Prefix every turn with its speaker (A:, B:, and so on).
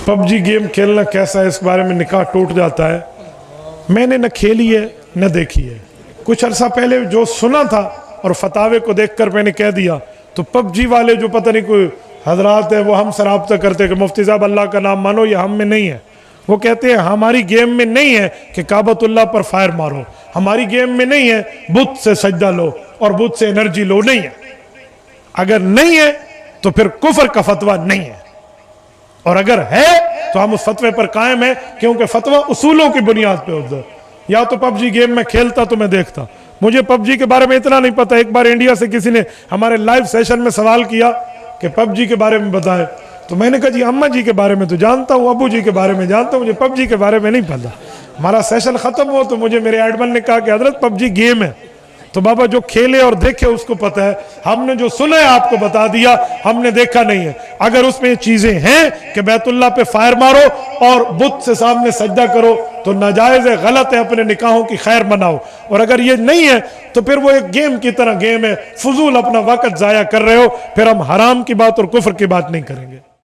A: PUBG game खेलना कैसा है, इस बारे में निकाह टूट जाता है। मैंने न खेली है न देखी है। कुछ अरसा पहले जो सुना था और फतावे को देखकर मैंने कह दिया, तो पबजी वाले जो पता नहीं कोई हजरात है वो हमसे राब्ता करते कि मुफ्ती साहब अल्लाह का नाम मानो, ये हम में नहीं है। वो कहते हैं हमारी गेम में नहीं है कि काबतुल्लाह पर फायर मारो, हमारी गेम में नहीं है बुत से सजदा लो और बुत से एनर्जी लो, नहीं है। अगर नहीं है तो फिर कुफर का फतवा नहीं है, और अगर है तो हम उस फतवे पर कायम है, क्योंकि फतवा उसूलों की बुनियाद पे होता है। या तो पबजी गेम में खेलता तो मैं देखता, मुझे पबजी के बारे में इतना नहीं पता। एक बार इंडिया से किसी ने हमारे लाइव सेशन में सवाल किया कि पबजी के बारे में बताएं, तो मैंने कहा जी अम्मा जी के बारे में तो जानता हूँ, अबू जी के बारे में जानता हूँ, मुझे पबजी के बारे में नहीं पता। हमारा सेशन खत्म हुआ तो मुझे मेरे एडमन ने कहा कि हजरत पबजी गेम है, तो बाबा जो खेले और देखे उसको पता है, हमने जो सुना है आपको बता दिया, हमने देखा नहीं है। अगर उसमें चीजें हैं कि बैतुल्लाह पे फायर मारो और बुत से सामने सजदा करो तो नाजायज है, गलत है, अपने निकाहों की खैर मनाओ। और अगर ये नहीं है तो फिर वो एक गेम की तरह गेम है, फजूल अपना वक्त जाया कर रहे हो, फिर हम हराम की बात और कुफ्र की बात नहीं करेंगे।